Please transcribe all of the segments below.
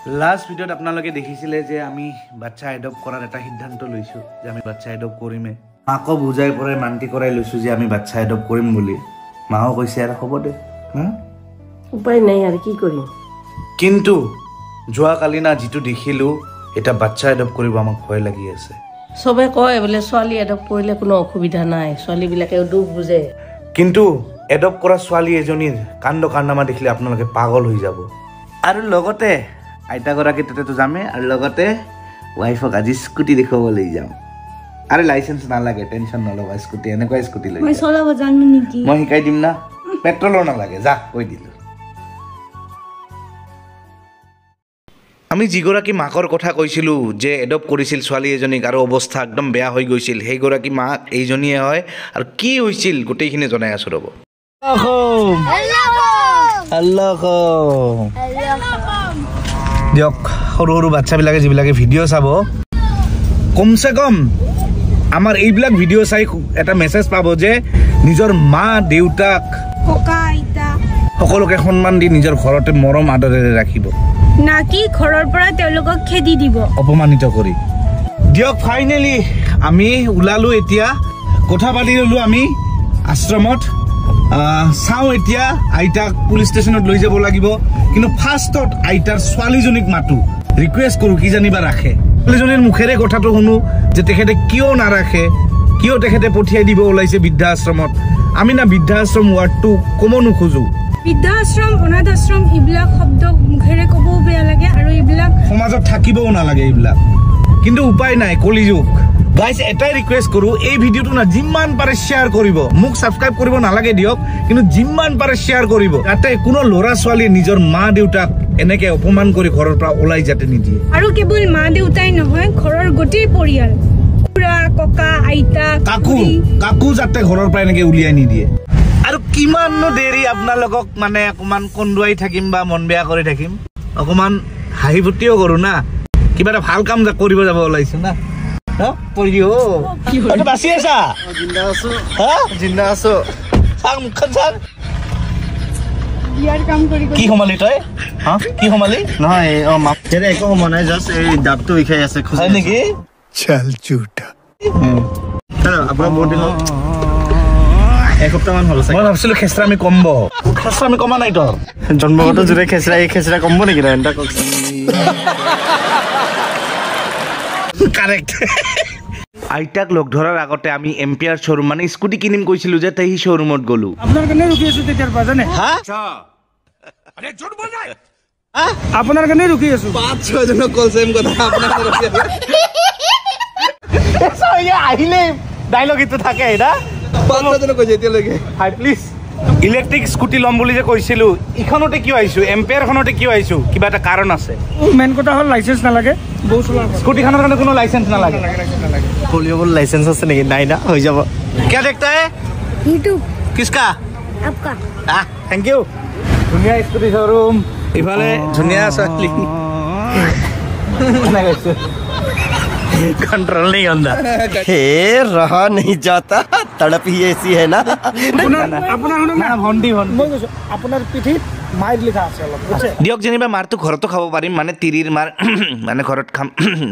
Last ভিডিওত আপোনালোকে দেখিছিলে যে আমি বাচ্চা এডপ্ট কৰাৰ এটা সিদ্ধান্ত লৈছো যে আমি বাচ্চা এডপ্ট কৰিমে মাকো বুজাই পৰাই মান্তি কৰাই লৈছো যে আমি বাচ্চা এডপ্ট কৰিম বুলি মাও কৈছে আৰু হ'ব দে উপায় নাই আৰু কি কৰিম কিন্তু যোৱা কালি না যেটো দেখিলো এটা বাচ্চা এডপ্ট কৰিব আমাক ভয় লাগি আছে সবে কয় বলে ছোৱালী এডপ্ট কৰিলে কোনো অসুবিধা নাই ছোৱালী বিলাকে দুখ বুজে কিন্তু এডপ্ট কৰা ছোৱালী এজনীৰ কাণ্ড কাণ্ডামা দেখিলে আপোনালোকে পাগল হৈ যাব আৰু লগতে আইতা গৰাকী তেতেতো যামে আৰু লগতে ওয়াইফক আজি স্কুটি দেখাবলৈ যাম আৰে লাইসেন্স না লাগে টেনশন নলবা স্কুটি এনেকুৱা স্কুটি লৈ মই চলাব জানো নেকি মই শিকাই দিম না পেট্ৰলৰ না লাগে যা কৈ দিলো আমি যিগৰাকী মাকৰ কথা কৈছিলো যে এডপ্ট কৰিছিল ছোৱালী এজনীক আৰু অৱস্থা একদম বেয়া হৈ গৈছিল সেই গৰাকী মাক এইজনীয়ে হয় আৰু কি হৈছিল গোটেইখিনি জনাই আছো ৰব আল্লাহ দিয়ক সৰু সৰু বাচ্চাবিলাকে যিবিলাকে ভিডিঅ' চাব কমসে কম আমাৰ এইবিলাক ভিডিঅ' চাই এটা মেছেজ পাব যে নিজৰ মা দেউতাক ককা আইতা সকলোকে সন্মান দি নিজৰ ঘৰতে মৰম আদৰেৰে ৰাখিব নাকি ঘৰৰ পৰা তেওঁলোকক খেদি দিব অপমানিত কৰি দিয়ক ফাইনেলি আমি উলালো এতিয়া কথা পাতি ললো আমি আশ্ৰমত চাও এতিয়া আইতাক পুলিচ ষ্টেচনত লৈ যাব লাগিব কিন্তু ফাৰ্ষ্টত আইতাৰ ছোৱালীজনীক মাতো ৰিকুৱেষ্ট কৰো কি জানিবা ৰাখে ছোৱালীজনীৰ মুখেৰে কথাটো শুনো যে তেখেতে কিয় নাৰাখে কিয় তেখেতে পঠিয়াই দিব ওলাইছে বৃদ্ধাশ্ৰমত আমি না বৃদ্ধাশ্ৰম ৱাৰ্ডটো কম নোখোজো বৃদ্ধাশ্ৰম অনাথ আশ্ৰম এইবিলাক শব্দ মুখেৰে ক'বও বেয়া লাগে আৰু এইবিলাক সমাজত থাকিবও নালাগে এইবিলাক কিন্তু উপায় নাই কলিযুগ গাইজ এটাই ৰিকুৱেষ্ট কৰো এই ভিডিঅ'টো না যিমান পাৰে শ্বেয়াৰ কৰিব মোক সাবস্ক্ৰাইব কৰিব নালাগে দিয়ক কিন্তু যিমান পাৰে শ্বেয়াৰ কৰিব যাতে কোনো ল'ৰা ছোৱালী নিজৰ মা দেউতাক এনেকে অপমান কৰি ঘৰৰ পৰা ওলাই যাতে নিদিয়ে আৰু কেৱল মা দেউতাই নহয় ঘৰৰ গোটেই পৰিয়াল পুৰা ককা আইতা কাকু যাতে ঘৰৰ পৰা এনেকে উলিয়াই নিদিয়ে আৰু কিমাননো দেৰি আপোনালোকক মানে অকমান কন্দুৱাই থাকিম বা মন বেয়া কৰি থাকিম অকমান হাঁহি ফূৰ্তিও কৰো না কিবা এটা ভাল কাম কৰিব যাব ওলাইছো না পঢ়িও বাচি আছা জিন্দা আছো চাং মুখখন চাং বিয়াৰ কাম কৰি কি সোমালি তই কি সোমালি নহয় মাপেৰে একো সোমা নাই জাষ্ট এই দাঁতটো বিষাই আছে হয় নেকি চল ঝুটা আপোনাৰ বহুত দিন এসপ্তাহমান হ'ল মই ভাবিছিলো খেচৰামি কমব খেচৰামি কমা নাই তোৰ জন্মগত জোৰে খেচৰা কমব নেকি না এটা কওক কাৰেক্ট আইতাক লগ ধৰাৰ আগতে আমি এম্পিয়াৰ শ্বৰুম মানে স্কুটি কিনিম কৈছিলো যে সেই শ্বৰুমত গলো আপোনাৰ কাৰণে ৰখি আছো তেতিয়াৰ পৰা জানে আৰে ঝুট বল নাই আপোনাৰ কাৰণে ৰখি আছো 5-6 জনক কল সেম কথা আপোনাৰ ৰখি আছে আহিলে ডায়লগ ইটো থাকে না 5-6 জনক কৈছে এতিয়ালৈকে হাই প্লিজ ইলেক্ট্ৰিক স্কুটি ল'ম বুলি যে কৈছিলো ইখনতে কিয় আহিছো এম্পিয়াৰখনতে কিয় আহিছো কিবা এটা কাৰণ আছে মেইন কথা হ'ল লাইসেন্স নালাগে বহু চলাৰ স্কুটিখনৰ কাৰণে কোনো লাইসেন্স নালাগে পলিঅ'বল লাইসেন্স আছে নেকি নাই না হৈ যাব क्या देखता है YouTube किसका आपका थैंक यू ধুনীয়া স্কুটি শ্বৰুম ইফালে ধুনীয়া ছোৱালী कंट्रोल नहीं होता हे रहा नहीं जाता तड़प ही ऐसी है ना আপোনাৰ না ভন্টি মই কৈছো আপোনাৰ পিঠিত মাইৰ লিখা আছে অলপ বুজিছে দিয়ক যেনিবা মাৰটো ঘৰতো খাব পাৰিম মানে তিৰিৰ মাৰ মানে ঘৰত খাম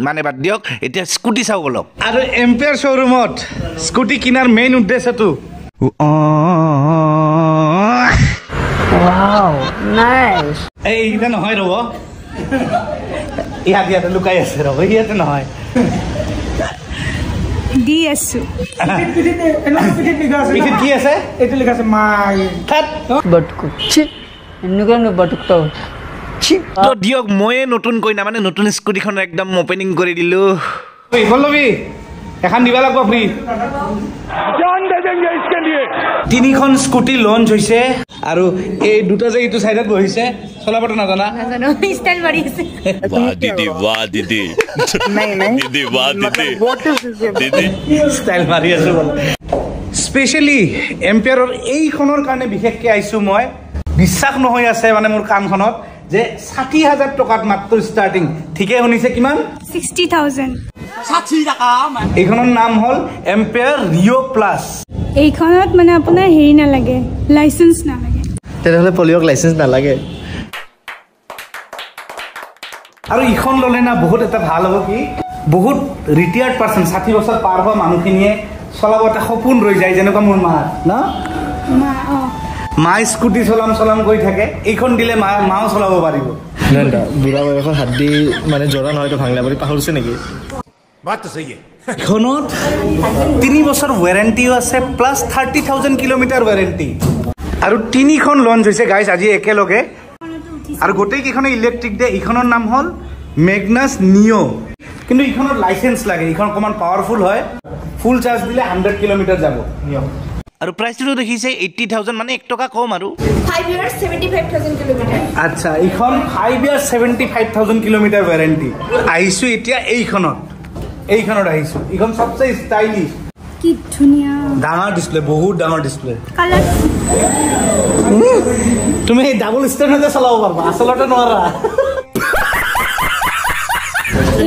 মানে বাদ দিয়ক এতিয়া স্কুটি চাও অলপ আৰু এম্পিয়াৰ শ্বৰুমত স্কুটি কিনাৰ মেইন উদ্দেশ্যটো ওয়াও নাইস এইটা নহয় ৰব ইয়াতে লুকাই আছে ৰব ইয়াতে নহয় দি আছো পিঠিত কি আছে এইটো লিখা আছে মাই বটকু ছি এনেকুৱা বটকটো ছি তো দিয়ক ময়ে নতুন কইনা মানে নতুন স্কুটিখন একদম ওপেনিং কৰি দিলো পল্লবী এখন দিবা লাগব ফ্ৰী তিনিখন স্কুটি লঞ্চ হৈছে আৰু এই দুটা যে ইটো সাইডত বহিছে চলাবটো নাজানা নাজানো স্টাইল মাৰি আছে वाह दीदी दीदी वाह दीदी दीदी স্টাইল মাৰি আছো স্পেশালি এম্পিয়াৰৰ এইখনৰ কাৰণে বিশেষকৈ আহিছো মই বিশ্বাস নহয় আছে মানে মোৰ কামখনত যে 60,000 টকাত মাত্ৰ ষ্টাৰ্টিং ঠিকে শুনিছে কিমান 60,000 60 টাকা এইখনৰ নাম হ'ল এম্পিয়াৰ ৰিঅ প্লাছ এইখনত মানে আপোনাৰ হেৰি নালাগে লাইসেন্স নালাগে তেনেহ'লে পলিঅ'ক লাইসেন্স নালাগে আৰু ইখন ল'লে না বহুত এটা ভাল হ'ব কি বহুত ৰিটায়াৰ্ড পাৰ্চন 60 বছৰ পাৰ হোৱা মানুহখিনিয়ে চলাব এটা সপোন ৰৈ যায় যেনেকুৱা মোৰ মা ন মা স্কুটি চলাম কৰি থাকে এইখন দিলে মাও চলাব পাৰিব বুঢ়া বয়সত হাত দি মানে জৰা নহয়তো ভাঙিলা বুলি পাহৰিছে নেকি এইখনত 3 বছৰ ৱাৰেণ্টিও আছে প্লাছ 30,000 কিলোমিটাৰ ৱাৰেণ্টি আৰু 3খন লঞ্চ হৈছে গাইজ আজি একেলগে আৰু গোটেই কেইখনে ইলেক্ট্ৰিক দে এইখনৰ নাম হ'ল মেগনাছ নিঅ কিন্তু এইখনৰ লাইসেন্স লাগে এইখন অকমান পাৱাৰফুল হয় ফুল চাৰ্জ দিলে 100 কিলোমিটাৰ যাব আৰু প্ৰাইসটো দেখিছে 80,000 মানে 1 টকা কম আৰু 5 years 75,000 কিলোমিটাৰ আচ্ছা এইখন 5 years 75,000 কিলোমিটাৰ ৱাৰেণ্টি আহিছো এতিয়া এইখনত আহিছো এইখন সবচে ষ্টাইলিশ কি ধুনিয়া ডাঙৰ ডিসপ্লে বহুত ডাঙৰ ডিসপ্লে কালাৰ তুমি এই ডাবল স্ট্যান্ডে চলাব পাৰবা আসলতে নোৱাৰা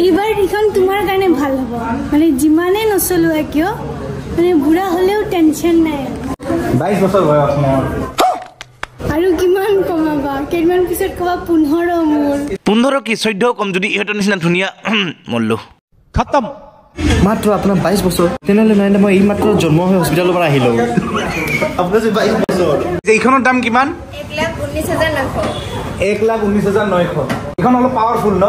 এইবাৰ ইখন তোমাৰ কাৰণে ভাল হ'ব মানে যিমানে নচলোৱা কিয় মানে বুঢ়া হলেও টেনচন নাই 22 বছৰ বয়স মোৰ আৰু কিমান কমাবা কেইমান পিছত কবা 15 মোৰ 15 কি 14 কম যদি ইহঁতৰ নিচিনা ধুনীয়া মল্লো খতম মাত্ৰ আপোনাৰ 22 বছৰ তেনেহ'লে নাই মই এই মাত্ৰ জন্ম হৈ হস্পিটালৰ পৰা আহিলো আপোনাৰ 22 বছৰ এইখনৰ দাম কিমান 1,19,900 1,19,900 এইখন অলপ পাৱাৰফুল ন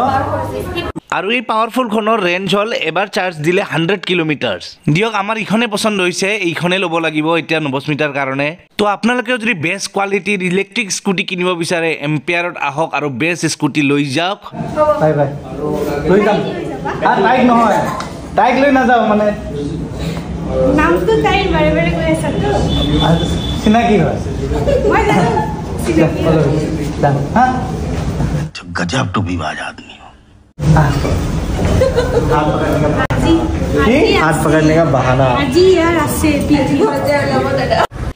আৰু এই পাৱাৰফুল খনৰ ৰেঞ্জ হল এবাৰ চাৰ্জ দিলে 100 কিলোমিটাৰ দিয়ক আমাৰ ইখনে পছন্দ হৈছে এইখনে ল'ব লাগিব এতিয়া 90 মিটাৰ কাৰণে তো আপোনালোকে যদি বেষ্ট কোৱালিটিৰ ইলেক্ট্ৰিক স্কুটি কিনিব বিচাৰে এম্পিয়াৰত আহক আৰু বেষ্ট স্কুটি লৈ যাওক বাই বাই লৈ যাম তাইক নহয় তাইক লৈ নাযাওঁ মানে নামটো তাই বাৰে বাৰে কৈ আছে তো চিনাকি হয় মই জানো চিনাকি হা गजब टूबीबाज आदमी हो हाथ पकड़ने का बहाना আজি ইয়াৰ আছে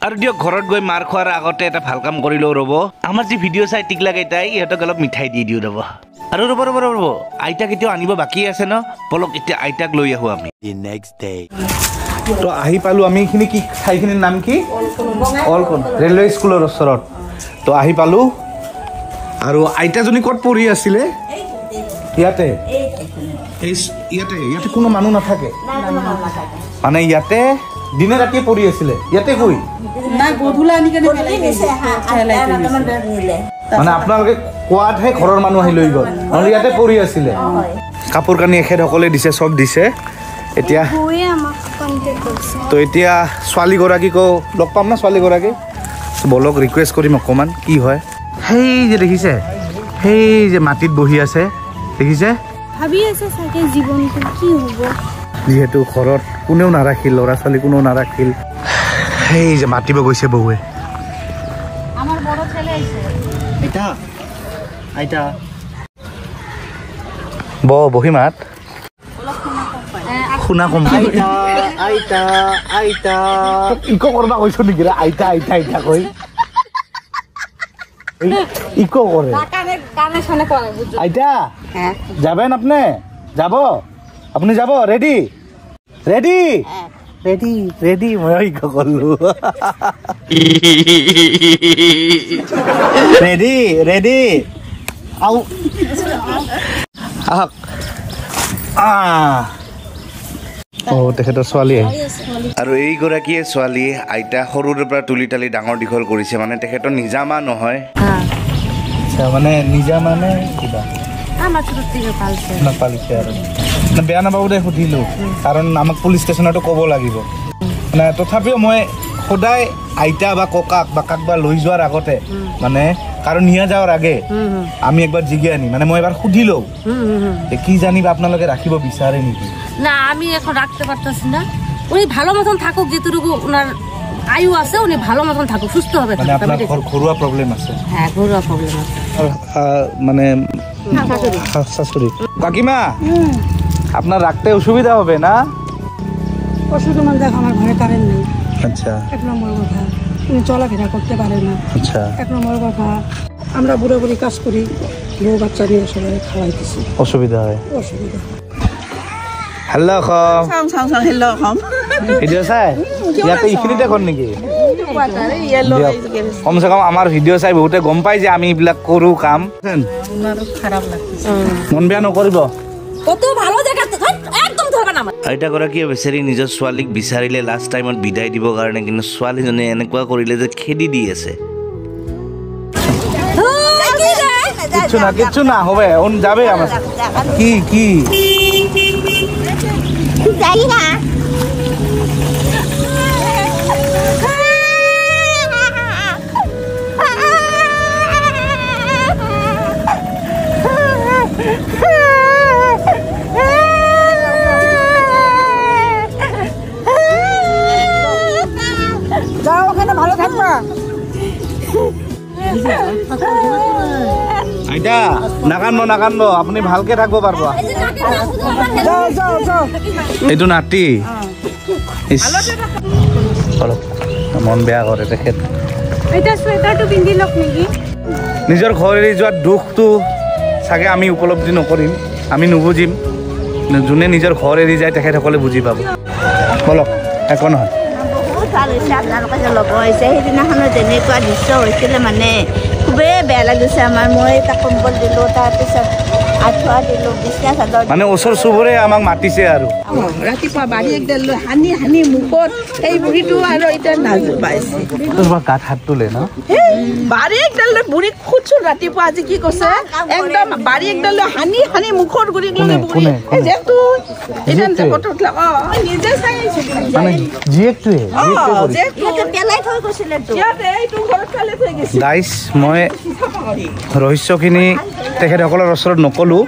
আৰু দিয়ক ঘৰত গৈ মাৰ খোৱাৰ আগতে এটা ভাল কাম কৰি লওঁ ৰ'ব আমাৰ যি ভিডিঅ' চাই টিক লাগে তাই ইহঁতক অলপ মিঠাই দি দিওঁ ৰ'ব আৰু ৰ'ব আইতাক এতিয়াও আনিব বাকী আছে ন বলক এতিয়া আইতাক লৈ আহোঁ আমি তো আহি পালোঁ আমি এইখিনি কি ঠাইখিনিৰ নাম কি অলকন ৰেলৱে স্কুলৰ ওচৰত তো আহি পালোঁ আৰু আইতাজনী ক'ত পঢ়ি আছিলে ইয়াতে ইয়াতে কোনো মানুহ নাথাকে মানে ইয়াতে দিনে ৰাতিয়ে পঢ়ি আছিলে ইয়াতে কৈ মানে আপোনালোকে কোৱাতহে ঘৰৰ মানুহ আহি লৈ গ'ল নহ'লে ইয়াতে পঢ়ি আছিলে কাপোৰ কানি এখেতসকলে দিছে চব দিছে এতিয়া তো এতিয়া ছোৱালীগৰাকীকো লগ পাম না ছোৱালীগৰাকী বলক ৰিকুৱেষ্ট কৰিম অকণমান কি হয় সেই যে দেখিছে সেই যে মাটিত বহি আছে দেখিছে ভাবি আছে চাগে জীৱনটো কি হ'ব যিহেতু ঘৰত কোনেও নাৰাখিল ল'ৰা ছোৱালী কোনেও নাৰাখিল সেই যে মাতিব গৈছে বৌৱে আমাৰ বড় ছেলে আছে আইতা আইতা বহি মাত শুনা কম আইতা আইতা ইকো কৰবা কৈছো নেকি আইতা আইতা আইতা কৈ ইকো করে আইতা যাবেন আপনি আপনি যাব রেডি রেডি রেডি রেডি মই ইকো করলু রেডি রেডি আউ আহক তেখেতৰ ছোৱালী আৰু এইগৰাকীয়ে ছোৱালী আইতা সৰুৰে পৰা তুলি তালি ডাঙৰ দীঘল কৰিছে মানে তেখেতৰ নিজা মা নহয় মানে নিজা মানে কিবা নাপালিছে আৰু বেয়া নাপাব দে সুধিলো কাৰণ আমাক পুলিচ ষ্টেচনতো ক'ব লাগিব মানে তথাপিও মই সদায় আইতা বা ককাক বা কাকবা লৈ যোৱাৰ আগতে মানে কাৰণ নিয়া যাওয়ার আগে আমি একবার জিগে আনি মানে মই এবার সুধি লও কি জানিবা আপনাদের রাখিব বিচারে নাকি না আমি এখন রাখতে পারতাছি না উনি ভালো মতন থাকুক যেটুকু ওনার আয়ু আছে উনি ভালো মতন থাকুক সুস্থ হবে মানে আপনার ঘরোয়া প্রবলেম আছে হ্যাঁ ঘরোয়া প্রবলেম আছে মানে শাশুড়ি কাকিমা আপনার রাখতে অসুবিধা হবে না অসুবিধা মানে দেখো আমার ঘরে কারেন্ট নেই আচ্ছা এক নম্বর কথা উনি চলাফেরা করতে পারে না আচ্ছা এক নম্বর কথা আমরা বুড়ো বুড়ি কাজ করি বউ বাচ্চা নিয়ে সবাই খাওয়াইতেছি অসুবিধা হয় অসুবিধা হেল্ল' কম চাওঁ হেল্ল' কম ভিডিঅ' চাই ইয়াতে এইখিনিতে কৰ নেকি কমচে কম আমাৰ ভিডিঅ' চাই বহুতে গম পাই যে আমি এইবিলাক কৰোঁ কাম মন বেয়া নকৰিব কত ভালো জায়গা একদম ধৰবে না আইতাগৰাকীয়ে বেচাৰি নিজৰ ছোৱালীক বিচাৰিলে লাষ্ট টাইমত বিদায় দিবৰ কাৰণে কিন্তু ছোৱালীজনে এনেকুৱা কৰিলে যে খেদি দি আছে কিচ্ছু না হবে যাবে আমার কি যাই না যাও ওখানে ভালো থাকবা আইতা নাকানব আপুনি ভালকে থাকব পারবো এইটো নাতি মন বেয়া কৰে তেখেত এটা সোয়েটাৰটো পিন্ধি লওক নেকি নিজৰ ঘৰ এৰি যোৱা দুখটো চাগে আমি উপলব্ধি নকৰিম আমি নুবুজিম যোনে নিজৰ ঘৰ এৰি যায় তেখেতসকলে বুজি পাব বলক একো নহয় বহুত ভাল হৈছে আপোনালোকে যে লগ হৈছে সেইদিনাখনত যেনেকুৱা দৃশ্য হৈছিলে মানে খুবেই বেয়া লাগিছে আমাৰ মই এটা কম্বল দিলোঁ তাৰপিছত আঁঠুৱা দিলোঁ বিছনা চাদৰ মানে ওচৰ চুবুৰীয়ে আমাক মাতিছে আৰু ৰাতিপুৱা বাৰী একডাল লৈ সানি মুখত সেই বুঢ়ীটো আৰু এতিয়া নাজো পাইছে গাত হাত তোলে ন বাৰী একডাল লৈ বুঢ়ীক খুদছো ৰাতিপুৱা আজি কি কৈছে একদম বাৰী একডাল লৈ সানি মুখৰ গুৰি লৈ বুঢ়ী যেটো এতিয়া নিজে চাই মানে জীয়েকটোৱে পেলাই থৈ গৈছিলে এইটো ঘৰত পেলাই থৈ গৈছে গাইজ মই ৰহস্যখিনি তেখেতসকলৰ ওচৰত নকলোঁ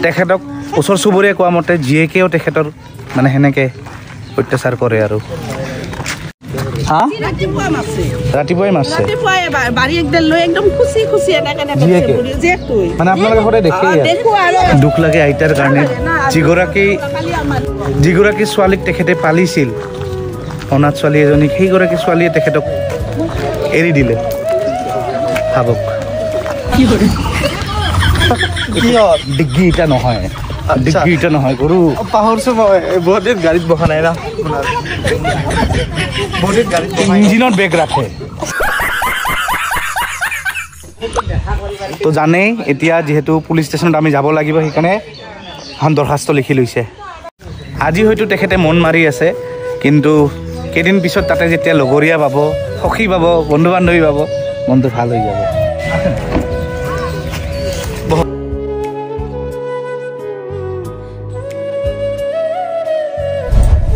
তেখেতক ওচৰ চুবুৰীয়ে কোৱা মতে জীয়েকেও তেখেতৰ মানে সেনেকৈ অত্যাচাৰ কৰে আৰু ৰাতিপুৱাই মাছে বাৰী একডাল লৈ একদম খুচি মানে আপোনালোকে সদায় দেখেই দুখ লাগে আইতাৰ কাৰণে যিগৰাকী ছোৱালীক তেখেতে পালিছিল অনাথ ছোৱালী এজনীক সেইগৰাকী ছোৱালীয়ে তেখেতক এৰি দিলে ভাবক ডিগ্ৰী এটা নহয় গৰু পাহৰছো মই বহুত দিন গাড়ীত বহা নাই না বহুত দিন গাড়ীত ইঞ্জিনত বেগ ৰাখে তো জানেই এতিয়া যিহেতু পুলিচ ষ্টেচনত আমি যাব লাগিব সেইকাৰণে এখন দৰখাস্ত লিখি লৈছে আজি হয়তো তেখেতে মন মাৰি আছে কিন্তু কেইদিন পিছত তাতে যেতিয়া লগৰীয়া পাব সখী পাব বন্ধু বান্ধৱী পাব মনটো ভাল হৈ যাব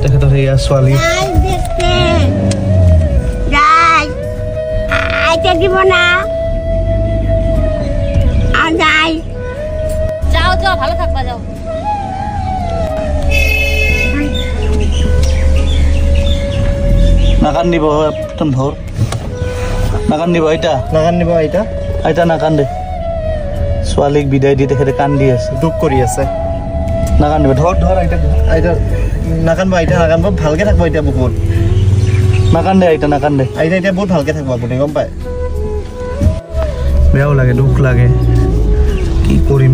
তেখেতৰ এয়া ছোৱালী দিব না যাও ভালো থাকবা যাও নাকান্দিব একদম ধৰ নাকান্দিব আইতা নাকান্দে ছোৱালীক বিদায় দি তেখেতে কান্দি আছে দুখ কৰি আছে নাকান্দিব ধৰ আইতা নাকান্দব ভালকে থাকব এতিয়া বহুত নাকান্দে আইতা এতিয়া বহুত ভালকে থাকব আপুনি গম পায় বেয়াও লাগে দুখ লাগে কি কৰিম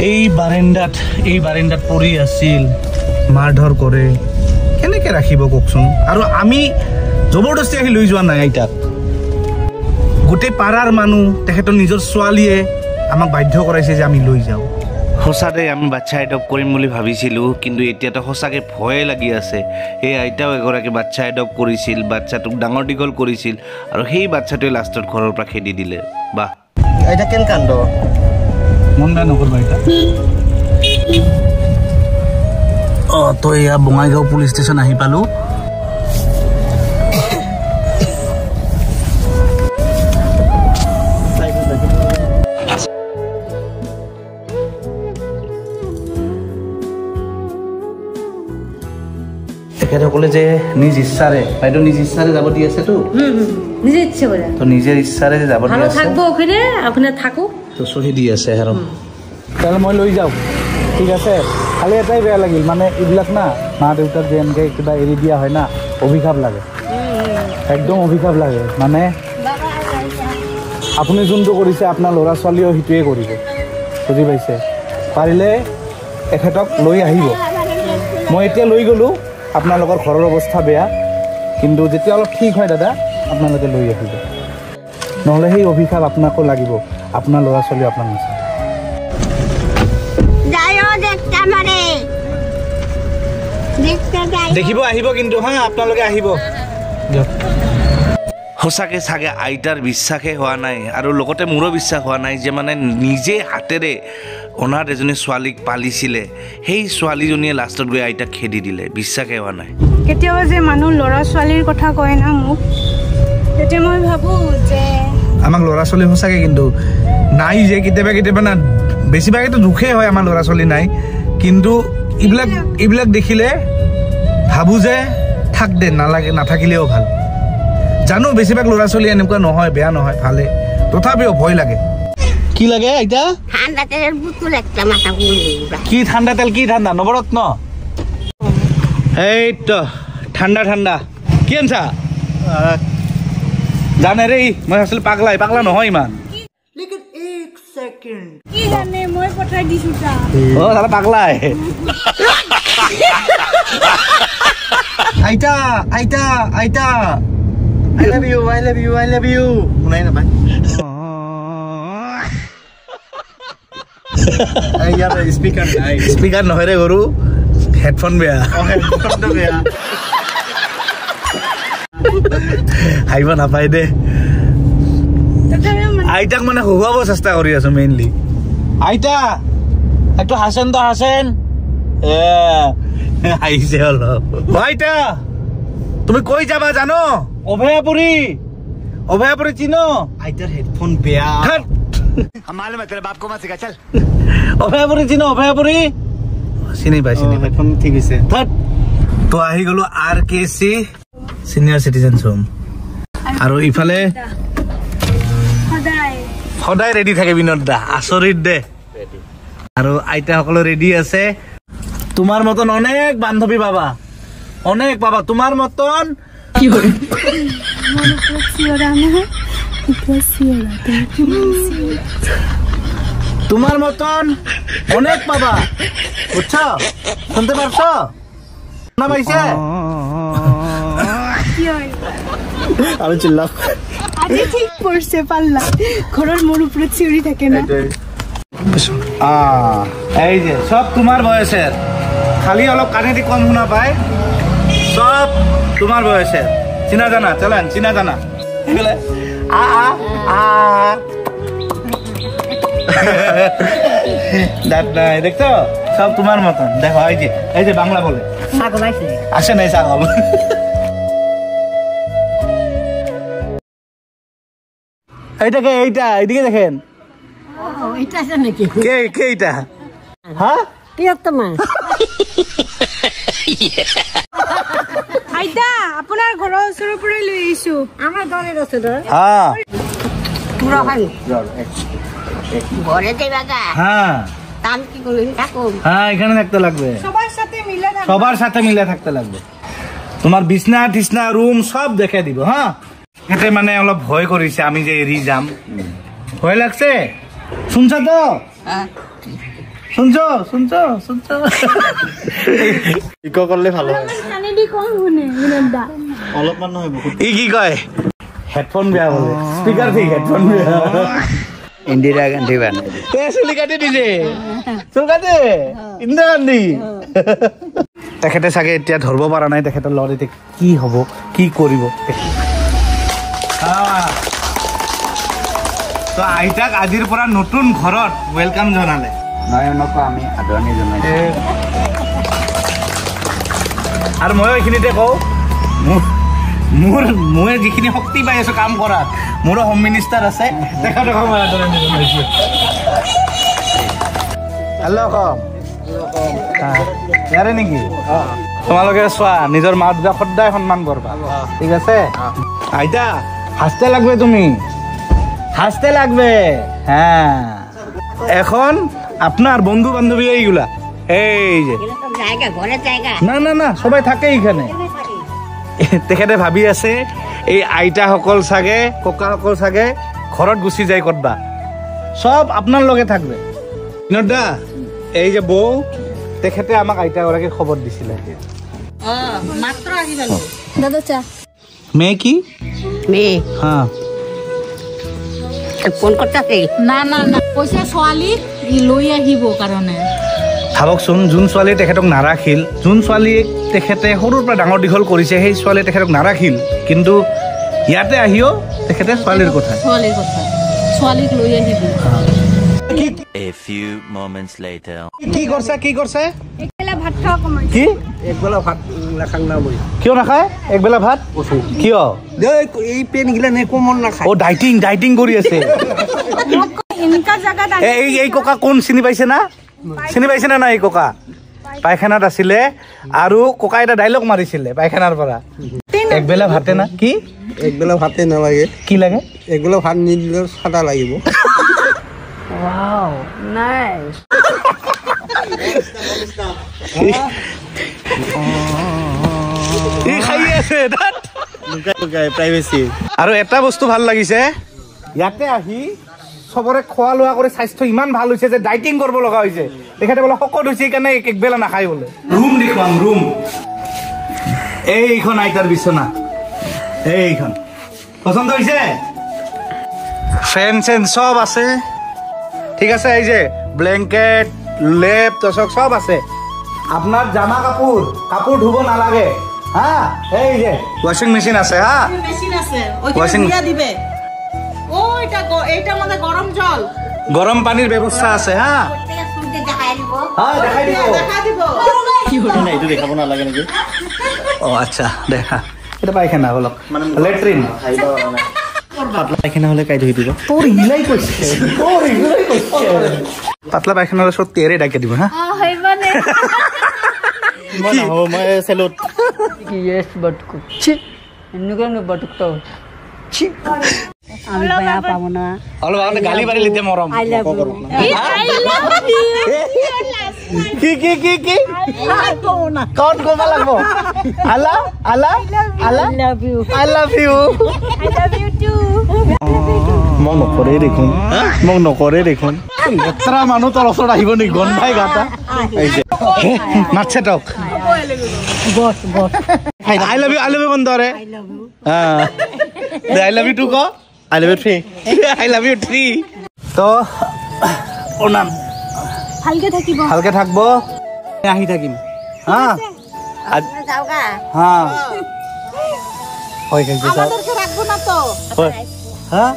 এই বাৰেণ্ডাত পৰি আছিল মাৰধৰ কৰে কেনেকৈ ৰাখিব কওকচোন আৰু আমি জবৰদস্তি আহি লৈ যোৱা নাই আইতাক গোটেই পাৰাৰ মানুহ তেখেতৰ নিজৰ ছোৱালীয়ে আমাক বাধ্য কৰাইছে যে আমি লৈ যাওঁ সঁচাতে আমি বাচ্চা এডপ্ট কৰিম বুলি ভাবিছিলোঁ কিন্তু এতিয়াতো সঁচাকৈ ভয়ে লাগি আছে এই আইতাও এগৰাকী বাচ্চা এডপ্ট কৰিছিল বাচ্চাটোক ডাঙৰ দীঘল কৰিছিল আৰু সেই বাচ্চাটোৱে লাষ্টত ঘৰৰ পৰা খেদি দিলে বাহ আইতা কেন কান্দ মন বেয়া নকৰিবা আইতা তো এয়া বঙাইগাঁও পুলিচ ষ্টেচন আহি পালোঁ তেখেতসকলে যে নিজ ইচ্ছাৰে বাইদেউ নিজ ইচ্ছাৰে যাব দি আছেতো নিজে ইচ্ছে করে তো নিজের ইচ্ছারে যে যাব ভালো থাকবো ওখানে থাকো তো সহি দি আছে হেরম তাহলে মই লৈ যাও ঠিক আছে খালি এটাই বেয়া লাগিল মানে এইবিলাক না মা দেউতাক যে এনেকৈ কিবা এৰি দিয়া হয় না অভিশাপ লাগে একদম অভিশাপ লাগে মানে আপুনি যোনটো কৰিছে আপোনাৰ ল'ৰা ছোৱালীও সেইটোৱে কৰিব বুজি পাইছে পাৰিলে এখেতক লৈ আহিব। মই এতিয়া লৈ গ'লোঁ, আপোনালোকৰ ঘৰৰ অৱস্থা বেয়া, কিন্তু যেতিয়া অলপ ঠিক হয় দাদা আপোনালোকে লৈ আহিব, নহ'লে সেই অভিশাপ আপোনাকো লাগিব, আপোনাৰ ল'ৰা ছোৱালী আপোনাক নাচায়। দেখিব আহিব কিন্তু হা, আপোনালোকে আহিব দিয়ক। সঁচাকৈ চাগে আইতাৰ বিশ্বাসেই হোৱা নাই, আৰু লগতে মোৰো বিশ্বাস হোৱা নাই যে মানে নিজে হাতেৰে অনাথ এজনী ছোৱালীক পালিছিলে, সেই ছোৱালীজনীয়ে লাষ্টত গৈ আইতাক খেদি দিলে। বিশ্বাসেই হোৱা নাই। কেতিয়াবা যে মানুহ ল'ৰা ছোৱালীৰ কথা কয় না মোক, তেতিয়া মই ভাবোঁ যে আমাক ল'ৰা ছোৱালী সঁচাকৈ কিন্তু নাই, যে কেতিয়াবা না বেছিভাগেতো দুখেই হয় আমাৰ ল'ৰা ছোৱালী নাই, কিন্তু এইবিলাক দেখিলে ভাবোঁ যে থাক দে, নাথাকিলেও ভাল। জানো বেছিভাগ ল'ৰা ছোৱালী এনেকুৱা নহয়, বেয়া নহয়, ভালে, তথাপিও ভয় লাগে। কি লাগে আইতা? কি ঠাণ্ডা তেল? কি ঠাণ্ডা? নৱৰত্ন? এইটো ঠাণ্ডা কি আনছা? জানে ৰে মই আচলতে পাগলা নহয় ইমান। কি জানে মই পঠাই দিছোঁ দাদা পাগলাই। আইতা I love you শুনাই নাপায়। স্পিকাৰ নহয় ৰে গৰু, হেডফোন বেয়া। আহিব নাপায় দে। আইতাক মানে হুৱাব চেষ্টা কৰি আছো মেইনলি। আইতা এইটো হাছেন আহিছে অলপ। আইতা তুমি কৈ যাবা জানো? অভয়াপুৰী চিনো? আইতাৰ হেডফোন বেয়া। অভয়াপুৰী চিনো? অভয়াপুৰী চিনি পাই হেডফোন ঠিক হৈছে। তো আহি গলো RKC চিনিয়ৰ চিটিজেনছ হোম, আৰু ইফালে সদায় ৰেডি থাকে বিনোদ দা, আচৰিত দে। আৰু আইতাসকলো ৰেডি আছে। তোমাৰ মতন অনেক বান্ধৱী পাবা, তোমাৰ মতন। তোমার মতন অনেক পাবা, বুঝছো? শুনতে পারছো না? পাইছে আমি চিল্লাম। আজি ঠিক পড়ছে পাল্লা, ঘরের মোর উপরে চিউরি থাকে না। এই যে সব তোমার বয়সের, খালি অলপ কানেদি কম শুনা পায়, সব তোমার বয়সের। চিনা জানা চলেন, চিনা জানা দেখছো সব তোমার মতন। দেখো এই যে বাংলা বলে আসে নাই ছাগল। এইটাকে এইদিকে দেখেন, কে এইটা? হ্যাঁ আইতা আপোনাৰ ঘৰৰ ওচৰৰ পৰাই লৈ আহিছো। আমাৰ ঘৰৰ ওচৰৰ এখানে থাকতে লাগবে, সবার সাথে মিলে থাকতে লাগবে। তোমার বিছনা টিছনা রুম সব দেখে দিব। হ্যাঁ এতে মানে অলপ ভয় করিছে আমি যে এরি যাম, ভয় লাগছে। শুনছ তো? শুনছো ইকো করলে ভালো হয়। অলপমান নহয় বহুত। ই কি কয়? হেডফোন বেয়া বলে, স্পিকার ঠিক, হেডফোন বেয়া। ইন্দিরা গান্ধী বানে চুলি কাটি দিছে, চুল কাটে ইন্দিরা গান্ধী। তেখেতে চাগে এতিয়া ধৰিব পৰা নাই তেখেতৰ লগত এতিয়া কি হ'ব, কি কৰিব। তো আইতাক আজিৰ পৰা নতুন ঘৰত ৱেলকাম জনালে। নয়নকো আমি আদৰণি জনাইছো। আৰু মই এইখিনিতে কওঁ, মই যিখিনি শক্তি পাই আছো কাম কৰাত, মোৰো হোম মিনিষ্টাৰ আছে, তেখেতকো মই আদৰণি জনাইছো। হেল্ল' কম ইয়াৰে নেকি? তোমালোকে চোৱা, নিজৰ মা দেউতাক সদায় সন্মান কৰবা, ঠিক আছে? আইতা হাসতে লাগবে, তুমি হাসতে লাগবে। হ্যাঁ এখন আপনার বন্ধু বান্ধবী এইগুলা, এই যে না সবাই থাকে এইখানে। তেখেতে ভাবি আছে এই আইতাসকল চাগে, ককাসকল চাগে ঘৰত গুচি যায় কৰবা, সব আপনার লগে থাকবে। বিনোদ দা এই যে বউ তেখেতে আমাক আইতা গৰাকীৰ খবৰ দিছিলে মাত্ৰ আহি পালো দাদা চা মে কি মে হা ফোন কৰতে না না না পয়সা ছোৱালী লৈ আহিব কাৰণে ভাবকচোন যোন ছোৱালীয়ে তেখেতক নাৰাখিল যোন ছোৱালীক তেখেতে সৰুৰ পৰা ডাঙৰ দীঘল কৰিছে সেই ছোৱালীয়ে তেখেতক নাৰাখিল কিন্তু ইয়াতে আহিও তেখেতে ছোৱালীৰ কথা ছোৱালীক লৈ আহিব A few moments later. কি কৰিছে একবেলা ভাত খাওঁ কমাই কি একবেলা ভাত নাখাং না মই কিয় নাখায় একবেলা ভাত কিয় এই পেন গিলা নে কোমন নাখায় ও ডাইটিং কৰি আছে এনেকা জায়গাত এই ককা কোন চিনি পাইছে না এই ককা পায়খানাত আছিলে আৰু ককা এটা ডাইলগ মাৰিছিলে পায়খানাৰ পৰা একবেলা ভাতে না কি একবেলা ভাতে নালাগে কি লাগে একবেলা ভাত নিদিলে সাদা লাগিব ওয়াও নাইস প্ৰাইভেচি আৰু এটা বস্তু ভাল লাগিছে ইয়াতে আহি সবৰে খোৱা লোৱা কৰি স্বাস্থ্য ইমান ভাল হৈছে যে ডাইটিং কৰিব লগা হৈছে তেখেতে বোলে শকত হৈছে সেইকাৰণে একবেলা নাখায় বোলে ৰুম দেখুৱাম ৰুম এইখন আইতাৰ বিচনা এইখন পছন্দ হৈছে ফেন চেন সব আছে ঠিক আছে এই যে ব্লেংকেট লেপ তসক সব আছে আপনার জামা কাপড় ধুব নালাগে হা এই যে ওয়াশিং মেশিন আছে হা মেশিন আছে ওয়াশিং ওইটা দিবে ও এটা মানে গরম জল গরম পানির ব্যবস্থা আছে হা দেখাই দিব কি হতে না এইটো দেখাব না লাগে নেকি ও আচ্ছা দেখা এটা পায়খানা হলক লেট্রিন পাতলা পায়খানা হলে কাই ধুই দিব তোর হিলাই কইছে পাতলা পায়খানার সব তেরে ডাকে দিব হ্যাঁ হইবানে মই না হো মই সেলুট ইয়েস বটকু ছি এনেকে বটকটো ছি আমি বেয়া পাবো না অলপ আগতে গালি বাড়ি লিতে মরম আই লাভ ইউ কি কোন কোমা লাগবো আলা I love you I love you মগ নকৰে দেখোন লেতেৰা মানুহ তোৰ ওচৰত আহিব নেকি গন্ধাই গাটা মাছে টক আই লাভ ইউ বন্ধৰে আই লাভ ইউ টু ক I love you three I love you three তো ওনাম ভালকে থাকবো আহি থাকিম হা হা হয় আমাদেরকে রাখবো না তো হ্যাঁ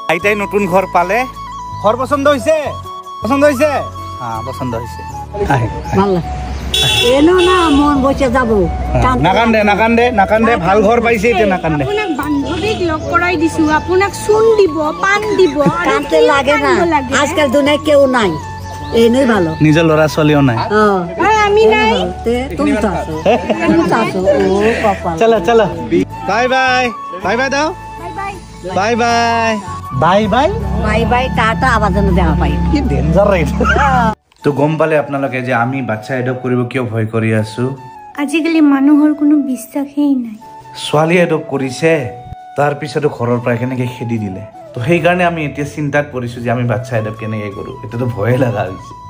আইতাই নতুন ঘর পালে ঘর পছন্দ হয়েছে হ্যাঁ পছন্দ হয়েছে ভালো এনো না মন বসে যাব নাকান্দে ভাল ঘর পাইছে এতিয়া নাকান্দে আপোনাক বান্ধৱীক লগ কৰাই দিছো আপোনাক চুন দিব পান দিব কানতে লাগে না আজকাল দুনিয়া কেউ নাই এনেই ভালো নিজৰ ল'ৰা ছোৱালীও নাই আমি নাই তুমি তো আছো ও পাপা চলো বাই বাই দাও বাই বাই টাটা আবার যেন দেখা পাই কি ডেঞ্জাৰ ৰেট তো গম পালে আপোনালোকে যে আমি বাচ্চা এডপ্ট কৰিব কিয় ভয় কৰি আছো আজিকালি মানুহৰ কোনো বিশ্বাসেই নাই ছোৱালী এডপ্ট কৰিছে তাৰ পিছতো ঘৰৰ পৰা কেনেকৈ খেদি দিলে তো সেইকাৰণে আমি এতিয়া চিন্তাত পৰিছো যে আমি বাচ্চা এডপ্ট কেনেকৈ কৰোঁ এতিয়াতো ভয়ে লগা হৈছে